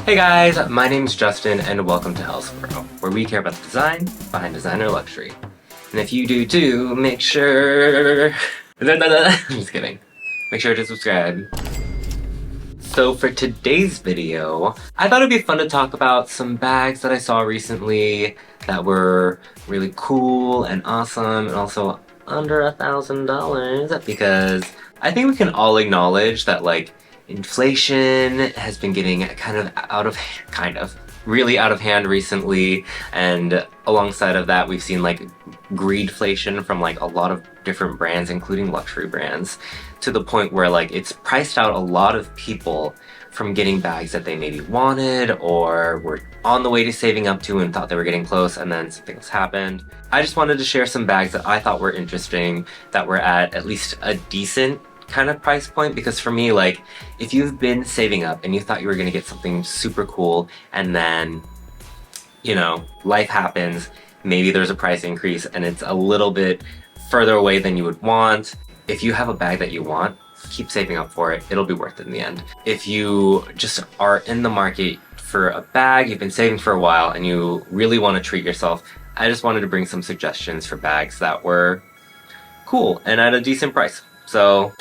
Hey guys, my name's Justin and welcome to Hellsboro, where we care about the design behind designer luxury. And if you do too, make sure... I'm just kidding. Make sure to subscribe. So for today's video, I thought it'd be fun to talk about some bags that I saw recently that were really cool and awesome and also under $1,000 because I think we can all acknowledge that like inflation has been getting really out of hand recently, and alongside of that we've seen like greedflation from like a lot of different brands, including luxury brands, to the point where like it's priced out a lot of people from getting bags that they maybe wanted or were on the way to saving up to and thought they were getting close, and then something else happened. I just wanted to share some bags that I thought were interesting, that were at least a decent kind of price point, because for me, like, if you've been saving up and you thought you were gonna get something super cool and then, you know, life happens, maybe there's a price increase and it's a little bit further away than you would want. If you have a bag that you want, keep saving up for it. It'll be worth it in the end. If you just are in the market for a bag, you've been saving for a while and you really want to treat yourself, I just wanted to bring some suggestions for bags that were cool and at a decent price. So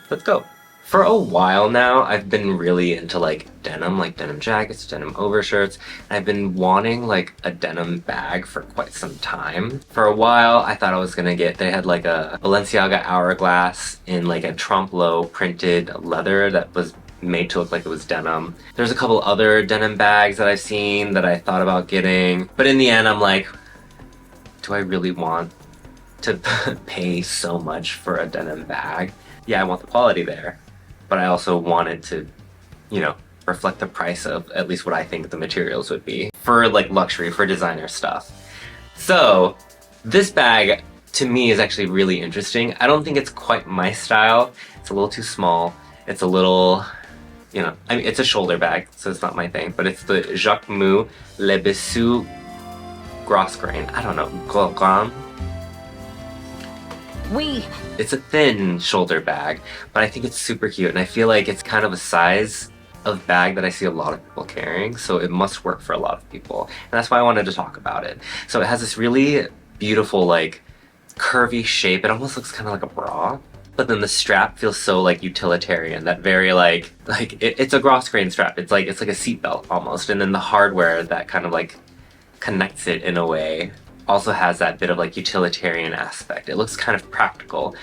let's go. For a while now, I've been really into like denim jackets, denim overshirts. And I've been wanting like a denim bag for quite some time. For a while, I thought I was gonna get, they had like a Balenciaga hourglass in like a trompe-l'oeil printed leather that was made to look like it was denim. There's a couple other denim bags that I've seen that I thought about getting. But in the end, I'm like, do I really want to pay so much for a denim bag? Yeah, I want the quality there, but I also want it to, you know, reflect the price of at least what I think the materials would be for like luxury, for designer stuff. So this bag to me is actually really interesting. I don't think it's quite my style. It's a little too small. It's a little, you know, I mean, it's a shoulder bag, so it's not my thing, but it's the Jacquemus Le Bisou Gros grain. I don't know, Glam? It's a thin shoulder bag, but I think it's super cute, and I feel like it's kind of a size of bag that I see a lot of people carrying, so it must work for a lot of people, and that's why I wanted to talk about it. So it has this really beautiful like curvy shape. It almost looks kind of like a bra, but then the strap feels so like utilitarian, that very like it's a Gros grain strap. It's like a seatbelt almost, and then the hardware that kind of like connects it in a way also has that bit of like utilitarian aspect. It looks kind of practical.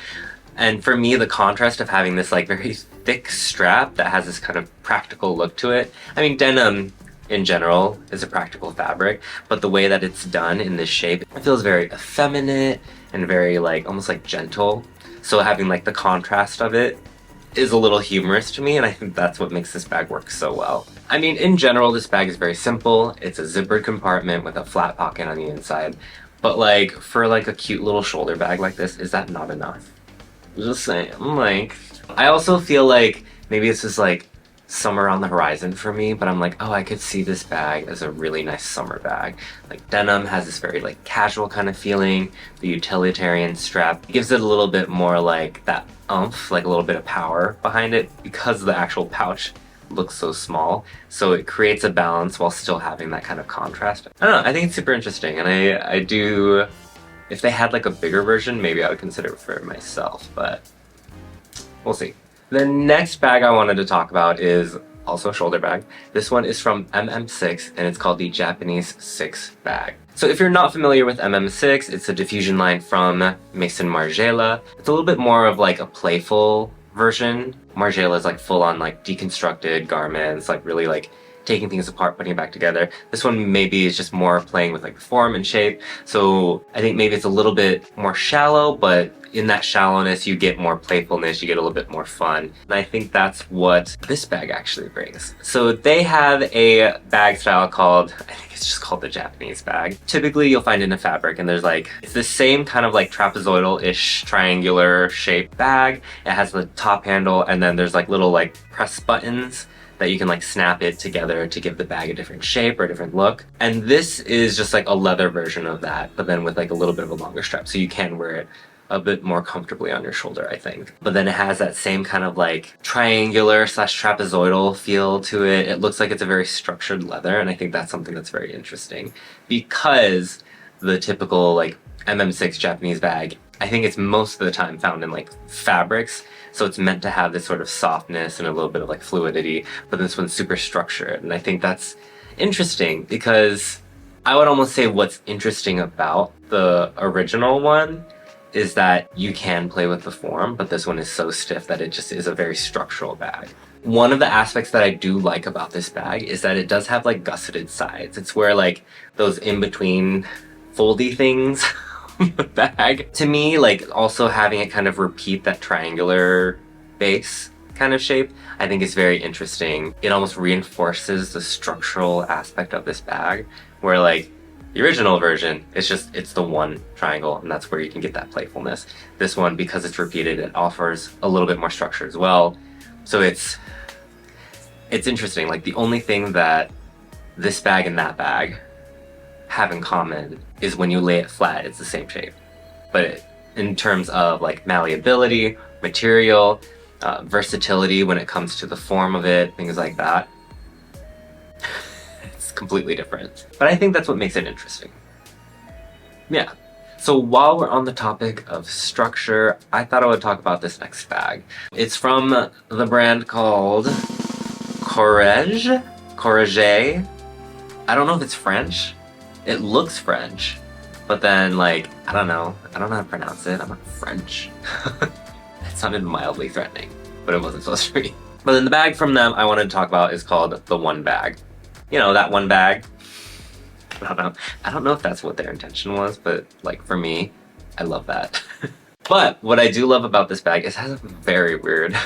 And for me, the contrast of having this like very thick strap that has this kind of practical look to it. I mean, denim in general is a practical fabric, but the way that it's done in this shape, it feels very effeminate and very like almost like gentle. So having like the contrast of it is a little humorous to me, and I think that's what makes this bag work so well. I mean, in general, this bag is very simple. It's a zippered compartment with a flat pocket on the inside. But like, for like a cute little shoulder bag like this, is that not enough? Just saying, like, I also feel like maybe it's just like summer on the horizon for me, but I'm like, oh, I could see this bag as a really nice summer bag. Like, denim has this very like casual kind of feeling. The utilitarian strap gives it a little bit more like that oomph, like a little bit of power behind it, because the actual pouch looks so small. So it creates a balance while still having that kind of contrast. I don't know, I think it's super interesting, and I do, if they had like a bigger version, maybe I would consider it for myself, but we'll see. The next bag I wanted to talk about is also a shoulder bag. This one is from MM6 and it's called the Japanese 6 bag. So if you're not familiar with MM6, it's a diffusion line from Maison Margiela. It's a little bit more of like a playful version. Margiela is like full on like deconstructed garments, like really like taking things apart, putting it back together. This one maybe is just more playing with like form and shape. So I think maybe it's a little bit more shallow, but in that shallowness you get more playfulness, you get a little bit more fun. And I think that's what this bag actually brings. So they have a bag style called, I think it's just called the Japanese bag. Typically you'll find it in a fabric, and there's like, it's the same kind of like trapezoidal-ish triangular shaped bag. It has the top handle, and then there's like little like press buttons that you can like snap it together to give the bag a different shape or a different look. And this is just like a leather version of that, but then with like a little bit of a longer strap, so you can wear it a bit more comfortably on your shoulder, I think. But then it has that same kind of like triangular slash trapezoidal feel to it. It looks like it's a very structured leather, and I think that's something that's very interesting because the typical like MM6 Japanese bag, I think it's most of the time found in like fabrics, so it's meant to have this sort of softness and a little bit of like fluidity, but this one's super structured, and I think that's interesting because I would almost say what's interesting about the original one is that you can play with the form, but this one is so stiff that it just is a very structural bag. One of the aspects that I do like about this bag is that it does have like gusseted sides. It's where like those in-between foldy things the bag. To me, like also having it kind of repeat that triangular base kind of shape, I think is very interesting. It almost reinforces the structural aspect of this bag, where like the original version, it's the one triangle, and that's where you can get that playfulness. This one, because it's repeated, it offers a little bit more structure as well. So it's interesting. Like the only thing that this bag and that bag have in common is when you lay it flat, it's the same shape. But in terms of like malleability, material, versatility when it comes to the form of it, things like that, it's completely different. But I think that's what makes it interesting. Yeah. So while we're on the topic of structure, I thought I would talk about this next bag. It's from the brand called Courrèges. I don't know if it's French. It looks French, but then like, I don't know how to pronounce it. I'm not French. It sounded mildly threatening, but it wasn't supposed to be. But then the bag from them I wanted to talk about is called the One Bag. You know, that one bag. I don't know if that's what their intention was, but like for me, I love that. But what I do love about this bag is it has a very weird,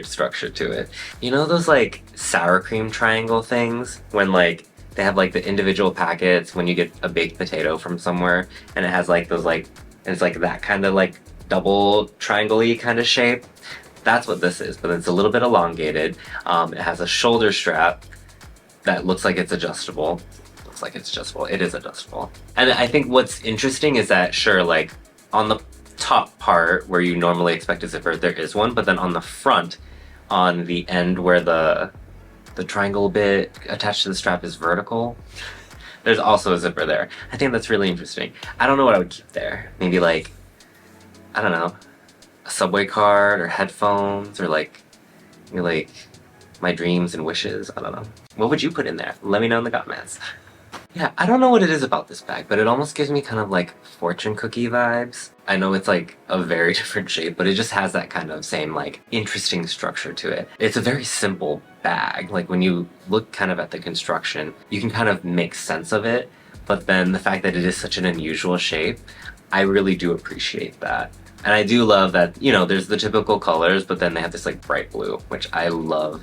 structure to it. You know those like sour cream triangle things when like they have like the individual packets when you get a baked potato from somewhere, and it has like those like, it's like that kind of like double triangle-y kind of shape. That's what this is, but it's a little bit elongated. It has a shoulder strap that looks like it's adjustable. It is adjustable. And I think what's interesting is that, sure, like on the top part where you normally expect a zipper, there is one, but then on the front, on the end where the triangle bit attached to the strap is vertical, there's also a zipper there. I think that's really interesting. I don't know what I would keep there. Maybe like, I don't know, a subway card or headphones or like, maybe like my dreams and wishes. I don't know. What would you put in there? Let me know in the comments. Yeah, I don't know what it is about this bag, but it almost gives me kind of like fortune cookie vibes. I know it's like a very different shape, but it just has that kind of same like interesting structure to it. It's a very simple bag. Like when you look kind of at the construction, you can kind of make sense of it, but then the fact that it is such an unusual shape, I really do appreciate that. And I do love that, you know, there's the typical colors, but then they have this like bright blue, which I love.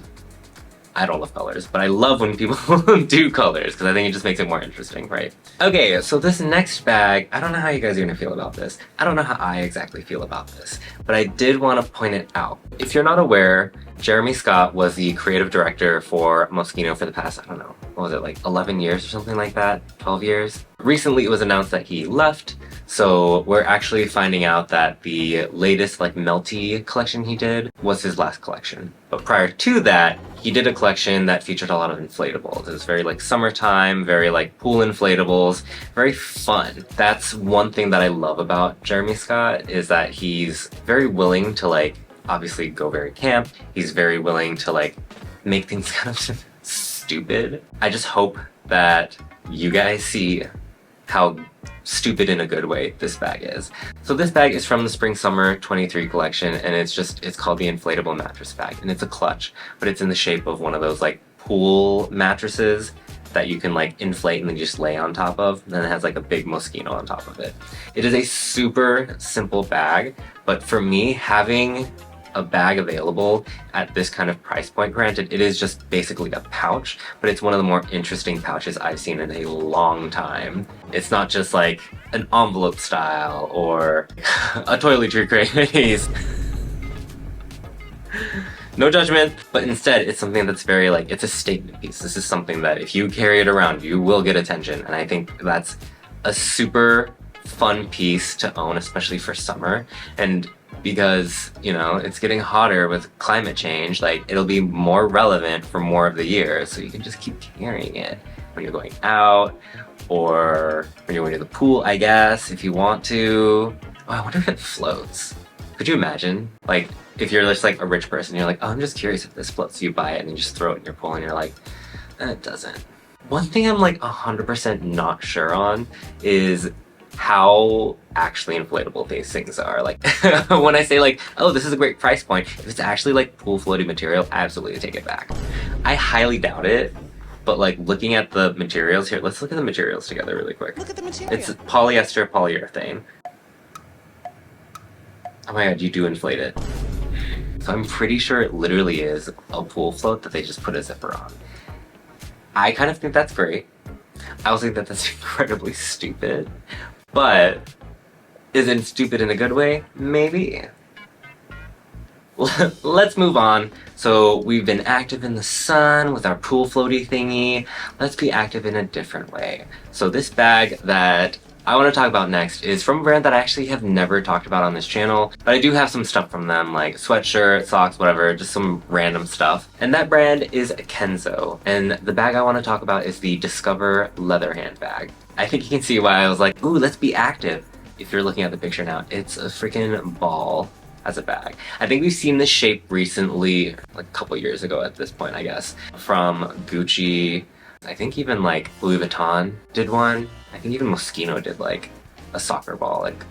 I don't love colors, but I love when people do colors because I think it just makes it more interesting, right? Okay, so this next bag, I don't know how you guys are gonna feel about this. I don't know how I exactly feel about this, but I did want to point it out. If you're not aware, Jeremy Scott was the creative director for Moschino for the past, I don't know, what was it, like 11 years or something like that? 12 years? Recently it was announced that he left, so we're actually finding out that the latest like melty collection he did was his last collection. But prior to that, he did a collection that featured a lot of inflatables. It was very like summertime, very like pool inflatables, very fun. That's one thing that I love about Jeremy Scott, is that he's very willing to like obviously go very camp. He's very willing to like make things kind of stupid. I just hope that you guys see how stupid in a good way this bag is. So this bag is from the Spring Summer 23 collection, and it's called the Inflatable Mattress Bag, and it's a clutch, but it's in the shape of one of those like pool mattresses that you can like inflate and then just lay on top of, and then it has like a big Moschino on top of it. It is a super simple bag, but for me, having a bag available at this kind of price point, granted it is just basically a pouch, but it's one of the more interesting pouches I've seen in a long time. It's not just like an envelope style or a toiletry case. No judgment, but instead it's something that's very like, it's a statement piece. This is something that if you carry it around, you will get attention, and I think that's a super fun piece to own, especially for summer. And because, you know, it's getting hotter with climate change, like it'll be more relevant for more of the year. So you can just keep carrying it when you're going out or when you're going to the pool, I guess, if you want to. Oh, I wonder if it floats. Could you imagine? Like, if you're just like a rich person, you're like, oh, I'm just curious if this floats. So you buy it and you just throw it in your pool and you're like, it doesn't. One thing I'm like 100% not sure on is how actually inflatable these things are. Like, when I say like, oh, this is a great price point, if it's actually like pool floaty material, absolutely take it back. I highly doubt it, but like looking at the materials here, let's look at the materials together really quick. Look at the material. It's polyester polyurethane. Oh my god, you do inflate it. So I'm pretty sure it literally is a pool float that they just put a zipper on. I kind of think that's great. I also think that that's incredibly stupid. But is it stupid in a good way? Maybe. Let's move on. So we've been active in the sun with our pool floaty thingy. Let's be active in a different way. So this bag that I want to talk about next is from a brand that I actually have never talked about on this channel, but I do have some stuff from them, like sweatshirt, socks, whatever, just some random stuff. And that brand is Kenzo. And the bag I want to talk about is the Discover leather handbag. I think you can see why I was like, ooh, let's be active. If you're looking at the picture now, it's a freaking ball as a bag. I think we've seen this shape recently, like a couple years ago at this point, I guess, from Gucci. I think even like Louis Vuitton did one. I think even Moschino did like a soccer ball, like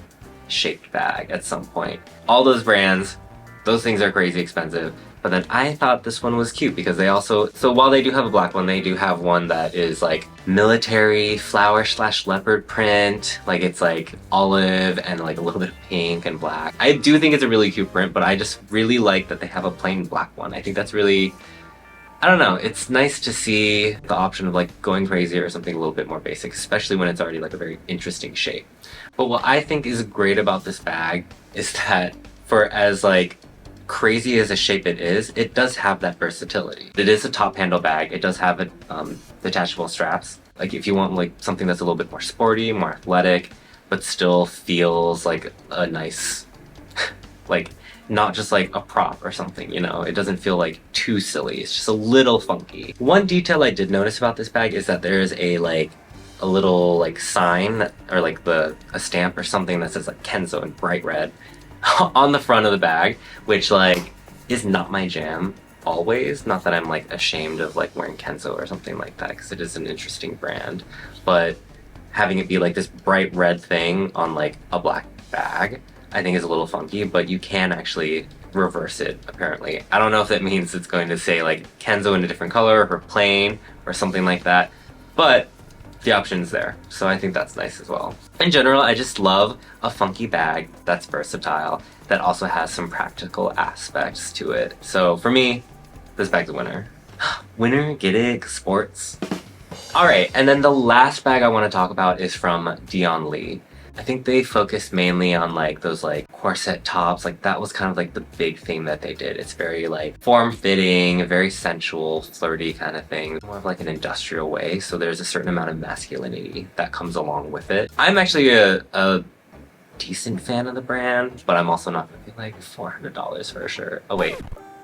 shaped bag at some point. All those brands, those things are crazy expensive. But then I thought this one was cute because they also, so while they do have a black one, they do have one that is like military flower / leopard print. Like it's like olive and like a little bit of pink and black. I do think it's a really cute print, but I just really like that they have a plain black one. I think that's really, I don't know, it's nice to see the option of like going crazy or something a little bit more basic, especially when it's already like a very interesting shape. But what I think is great about this bag is that for as like crazy as a shape it does have that versatility. It is a top handle bag. It does have a, detachable straps. Like if you want like something that's a little bit more sporty, more athletic, but still feels like a nice, like not just like a prop or something, you know? It doesn't feel like too silly. It's just a little funky. One detail I did notice about this bag is that there is a like a little like sign that, or like a stamp or something that says like Kenzo in bright red on the front of the bag, which like is not my jam always. Not that I'm like ashamed of like wearing Kenzo or something like that, because it is an interesting brand, but having it be like this bright red thing on like a black bag I think is a little funky. But you can actually reverse it apparently. I don't know if that means it's going to say like Kenzo in a different color or plain or something like that, but the option's there, so I think that's nice as well. In general, I just love a funky bag that's versatile, that also has some practical aspects to it. So for me, this bag's a winner. Winner, get it? Sports. Alright, and then the last bag I want to talk about is from Dion Lee. I think they focused mainly on like those like corset tops. Like that was kind of like the big thing that they did. It's very like form-fitting, very sensual, flirty kind of thing. More of like an industrial way. So there's a certain amount of masculinity that comes along with it. I'm actually a decent fan of the brand, but I'm also not gonna be like $400 for a shirt. Oh wait.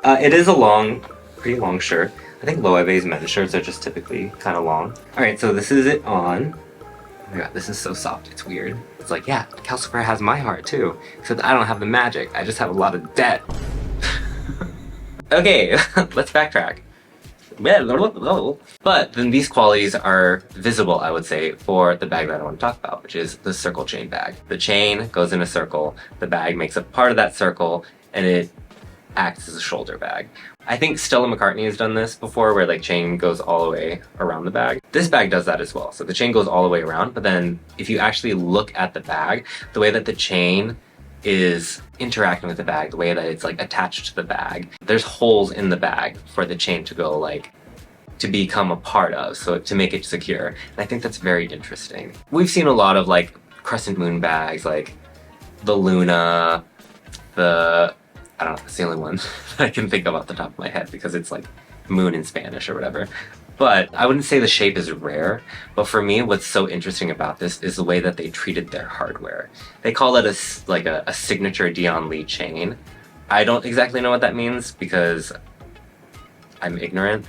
It is a pretty long shirt. I think low-waist men's shirts are just typically kind of long. Alright, so this is it on. Oh my god, this is so soft, it's weird. It's like, yeah, calcifer has my heart too, except I don't have the magic, I just have a lot of debt. Okay, let's backtrack. But then these qualities are visible, I would say, for the bag that I want to talk about, which is the circle chain bag. The chain goes in a circle, the bag makes up part of that circle, and it acts as a shoulder bag. I think Stella McCartney has done this before, where like chain goes all the way around the bag. This bag does that as well. So the chain goes all the way around, but then if you actually look at the bag, the way that the chain is interacting with the bag, the way that it's like attached to the bag, there's holes in the bag for the chain to go like, to become a part of, so to make it secure. And I think that's very interesting. We've seen a lot of like crescent moon bags, like the Luna, I don't know, it's the only one that I can think of off the top of my head because it's like moon in Spanish or whatever. But I wouldn't say the shape is rare, but for me, what's so interesting about this is the way that they treated their hardware. They call it a signature Dion Lee chain. I don't exactly know what that means because I'm ignorant.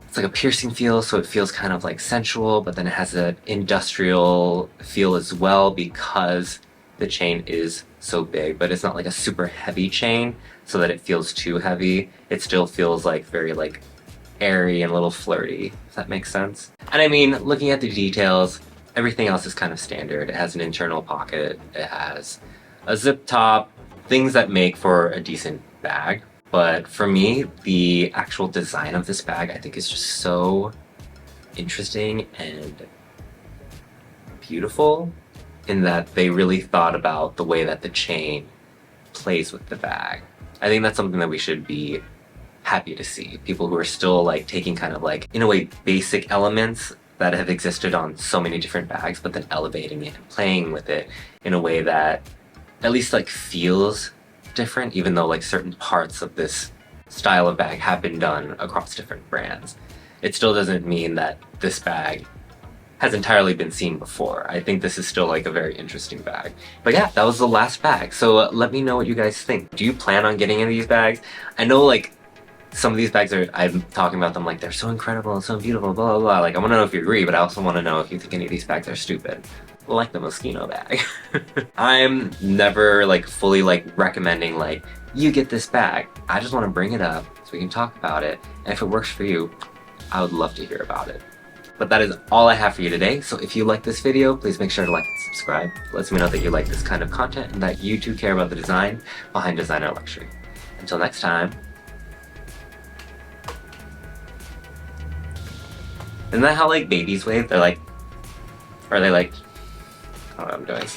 It's like a piercing feel, so it feels kind of like sensual, but then it has an industrial feel as well because the chain is so big, but it's not like a super heavy chain so that it feels too heavy. It still feels like very like airy and a little flirty, if that makes sense. And I mean, looking at the details, everything else is kind of standard. It has an internal pocket, it has a zip top, things that make for a decent bag. But for me, the actual design of this bag, I think is just so interesting and beautiful in that they really thought about the way that the chain plays with the bag. I think that's something that we should be happy to see. People who are still like taking kind of like, in a way, basic elements that have existed on so many different bags, but then elevating it and playing with it in a way that at least like feels different, even though like certain parts of this style of bag have been done across different brands. It still doesn't mean that this bag has entirely been seen before. I think this is still like a very interesting bag. But yeah, that was the last bag. So let me know what you guys think. Do you plan on getting any of these bags? I know like some of these bags are, I'm talking about them like they're so incredible and so beautiful, blah, blah, blah. Like, I want to know if you agree, but I also want to know if you think any of these bags are stupid. Like the Moschino bag. I'm never like fully like recommending like, you get this bag. I just want to bring it up so we can talk about it. And if it works for you, I would love to hear about it. But that is all I have for you today. So if you like this video, please make sure to like and subscribe. It lets me know that you like this kind of content and that you too care about the design behind designer luxury. Until next time. Isn't that how like babies wave? They're like, or are they like, I don't know what I'm doing.